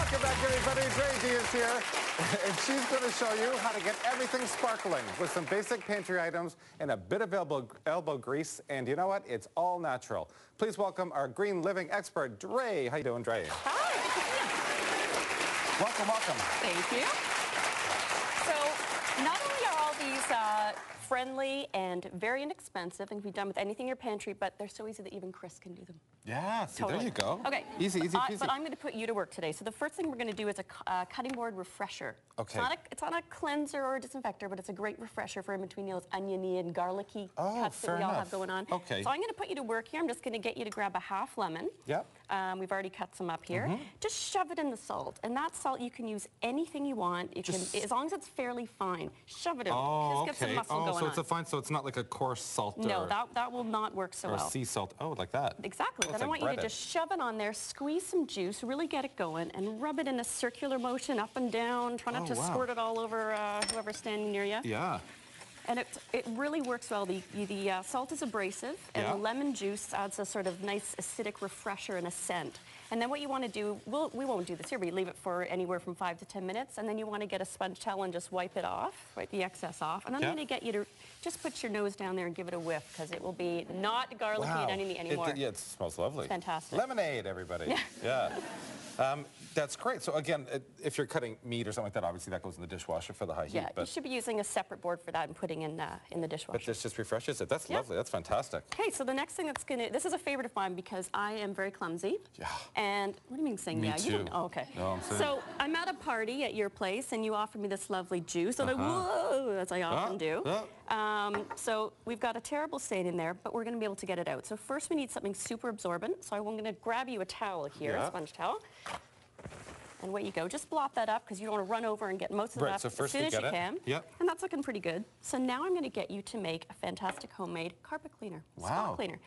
Welcome back, everybody. Dre Dee is here, and she's going to show you how to get everything sparkling with some basic pantry items and a bit of elbow grease. And you know what? It's all natural. Please welcome our green living expert, Dre. How you doing, Dre? Hi, good to see you. Welcome, welcome. Thank you. So, not only are all these friendly and very inexpensive and can be done with anything in your pantry, but they're so easy that even Chris can do them. Yeah, see, Totally. there you go. Okay. Easy, easy peasy. But I'm going to put you to work today. So the first thing we're going to do is a cutting board refresher. Okay. It's not a cleanser or a disinfector, but it's a great refresher for in between those oniony and garlicky cuts that we all have going on. Okay. So I'm going to put you to work here. I'm just going to get you to grab a half lemon. Yep. We've already cut some up here. Just shove it in the salt. And that salt, you can use anything you want. You can, as long as it's fairly fine. Shove it in. Oh, just get some muscle going so on. it's a fine, so it's not like a coarse salt No, that will not work so well. Or sea salt. Oh, like that. Exactly. Oh, Then I want you to just shove it on there, squeeze some juice, really get it going, and rub it in a circular motion up and down. Try not to squirt it all over whoever's standing near you. Yeah. And it really works well. The salt is abrasive, and the lemon juice adds a sort of nice acidic refresher and a scent. And then what you want to do, we won't do this here, but you leave it for anywhere from 5 to 10 minutes, and then you want to get a sponge towel and just wipe it off, wipe the excess off. And then I'm going to get you to just put your nose down there and give it a whiff, because it will be not garlicky and oniony anymore. It smells lovely. It's fantastic. Lemonade, everybody. Yeah. That's great. So again, if you're cutting meat or something like that, obviously that goes in the dishwasher for the high heat. Yeah, you should be using a separate board for that and putting in the dishwasher. But this just refreshes it. That's lovely. That's fantastic. Okay, so the next thing this is a favorite of mine because I am very clumsy. Yeah. And what do you mean saying Me yeah? too. You don't, oh, okay. No, I'm saying. So I'm at a party at your place and you offered me this lovely juice. And I whoa, as I often do. So we've got a terrible stain in there, but we're going to be able to get it out. So first we need something super absorbent. So I'm going to grab you a towel here, a sponge towel. And away you go. Just blop that up because you don't want to run over and get most of that so first as soon as you it. can. Yep. And that's looking pretty good. So now I'm going to get you to make a fantastic homemade carpet cleaner, spot cleaner.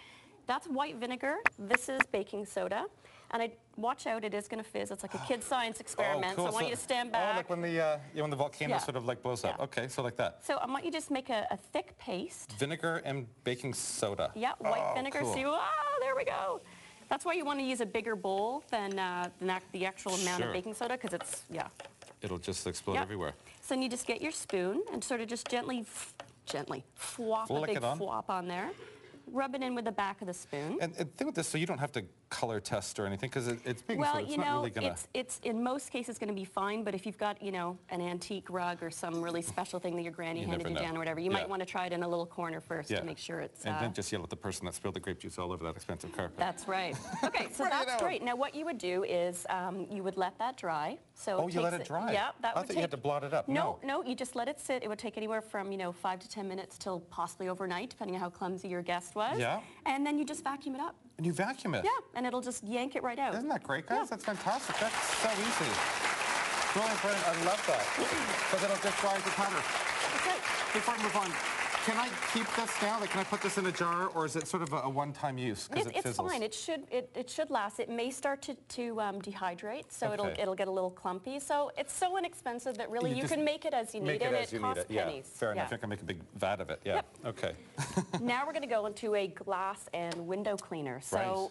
That's white vinegar. This is baking soda. And watch out, it is going to fizz. It's like a kid's science experiment. Cool. So I want you to stand back. Oh, like when the volcano sort of like blows up. Okay, so like that. So I want you to just make a thick paste. Vinegar and baking soda. Yeah, white vinegar. Cool. So there we go. That's why you want to use a bigger bowl than the actual amount of baking soda, because it's, It'll just explode everywhere. So then you just get your spoon and sort of just gently flop a big flop on there. Rub it in with the back of the spoon. And the thing with this, so you don't have to color test or anything, because it's baking well, soda. It's not really gonna... it's in most cases going to be fine, but if you've got, an antique rug or some really special thing that your granny handed you down or whatever, you might want to try it in a little corner first to make sure it's... And then just yell at the person that spilled the grape juice all over that expensive carpet. That's right. Okay, so that's great. Now what you would do is you would let that dry. So you let it dry? Yeah, that would I thought you had to blot it up. No, you just let it sit. It would take anywhere from, 5 to 10 minutes till possibly overnight, depending on how clumsy your guest was. Yeah. And then you just vacuum it up. And you vacuum it? Yeah, and it'll just yank it right out. Isn't that great, guys? Yeah. That's fantastic. That's so easy. Brilliant, brilliant. I love that. Because it'll just dry to powder. Okay. Before I move on, can I keep this now? Like, can I put this in a jar, or is it sort of a one-time use? It's fine. It should last. It may start to dehydrate, so it'll get a little clumpy. So it's so inexpensive that really you can make it as you need it. It costs pennies. Fair enough. You can make a big vat of it. Yeah. Yep. Okay. Now we're going to go into a glass and window cleaner. So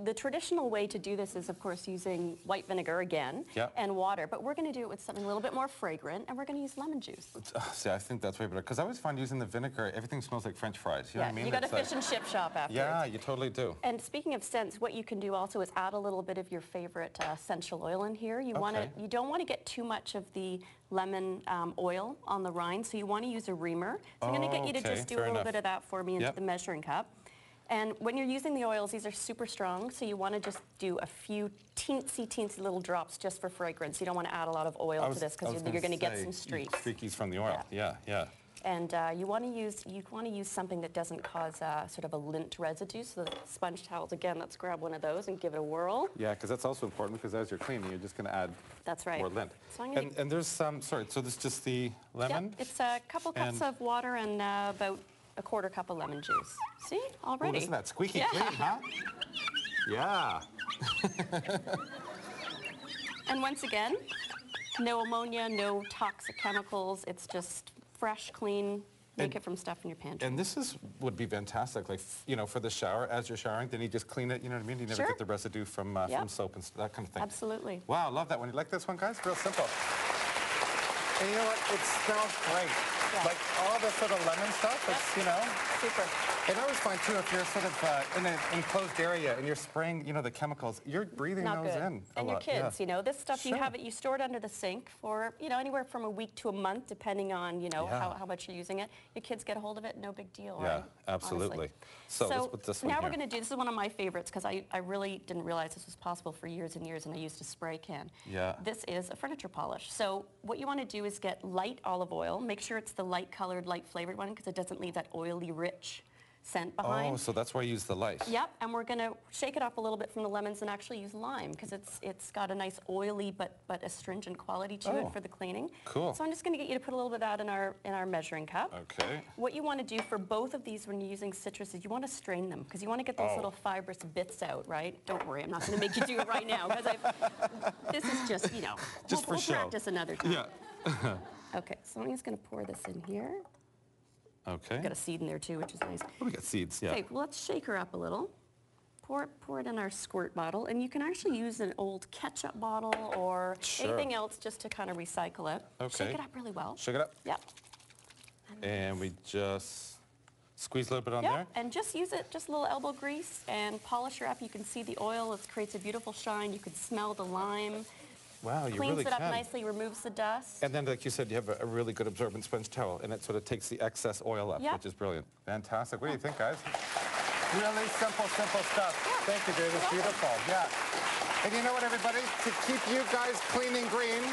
the traditional way to do this is, of course, using white vinegar again and water. But we're going to do it with something a little bit more fragrant, and we're going to use lemon juice. See, I think that's way better, because I always find using the vinegar, everything smells like French fries. You know what I mean? You got a fish and chip shop afterwards. Yeah, you totally do. And speaking of scents, what you can do also is add a little bit of your favorite essential oil in here. You don't want to get too much of the lemon oil on the rind, so you want to use a reamer. So I'm going to get you to just do a little bit of that for me into the measuring cup. And when you're using the oils, these are super strong, so you want to just do a few teensy little drops just for fragrance. You don't want to add a lot of oil to this because you're going to get some streaks. Streakies from the oil. Yeah. And you want to use something that doesn't cause sort of a lint residue. So the sponge towels, again, let's grab one of those and give it a whirl. Yeah, because that's also important, because as you're cleaning, you're just going to add more lint. So and there's some, so this is just the lemon? Yep, it's a couple cups of water and about a quarter cup of lemon juice. See, already. Oh, listen to that squeaky clean, huh? Yeah. And once again, no ammonia, no toxic chemicals. It's just fresh, clean make it from stuff in your pantry. And this would be fantastic, like, you know, for the shower, as you're showering, then you just clean it, you know what I mean? You never Sure. get the residue from soap and that kind of thing. Absolutely. Wow, I love that one. You like this one, guys? Real simple. And you know what? It smells great. Yeah. Like all this sort of lemon stuff, it's, you know. Super. And I always find, too, if you're sort of in an enclosed area and you're spraying, you know, the chemicals, you're breathing Not those good. in a And lot. your kids, you know, this stuff, Sure. you store it under the sink for, you know, anywhere from a week to a month, depending on, you know, how much you're using it. Your kids get a hold of it, no big deal, right? Absolutely. Honestly. So let's put this one now here. we're going to do, this is one of my favorites because I really didn't realize this was possible for years and years, and I used a spray can. Yeah. This is a furniture polish. So what you want to do is get light olive oil. Make sure it's the light colored, light flavored one because it doesn't leave that oily, rich scent behind. Oh, so that's why you use the light. Yep, and we're going to shake it up a little bit from the lemons and actually use lime because it's got a nice oily but astringent quality to it for the cleaning. Cool. So I'm just going to get you to put a little bit of that in our measuring cup. Okay. What you want to do for both of these when you're using citrus is you want to strain them because you want to get those little fibrous bits out, right? Don't worry, I'm not going to make you do it right now because this is just, you know, Just for we'll show. practice another time. Yeah. Okay, so I'm just going to pour this in here. Okay. Got a seed in there too, which is nice. Oh, we got seeds, yeah. Okay, well, let's shake her up a little. Pour it in our squirt bottle, and you can actually use an old ketchup bottle or anything else just to kind of recycle it. Okay. Shake it up really well. Shake it up. Yep. And we just squeeze a little bit on Yep, there. and just use it, just a little elbow grease, and polish her up. You can see the oil, it creates a beautiful shine. You can smell the lime. Wow, you Cleans really it up can. nicely, removes the dust. And then, like you said, you have a really good absorbent sponge towel, and it sort of takes the excess oil up, Yep. which is brilliant. Fantastic. What do you think, guys? Really simple stuff. Thank you, Dre. It's beautiful. Yeah. And you know what, everybody? To keep you guys clean and green,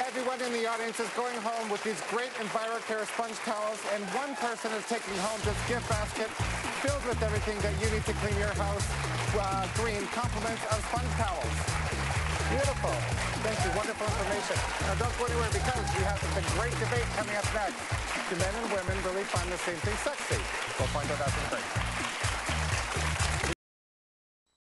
everyone in the audience is going home with these great EnviroCare sponge towels, and one person is taking home this gift basket filled with everything that you need to clean your house green. Compliments of sponge towels. Beautiful. Thank you. Wonderful information. Now, don't go anywhere because we have the great debate coming up next. Do men and women really find the same thing sexy? We'll find out after the break.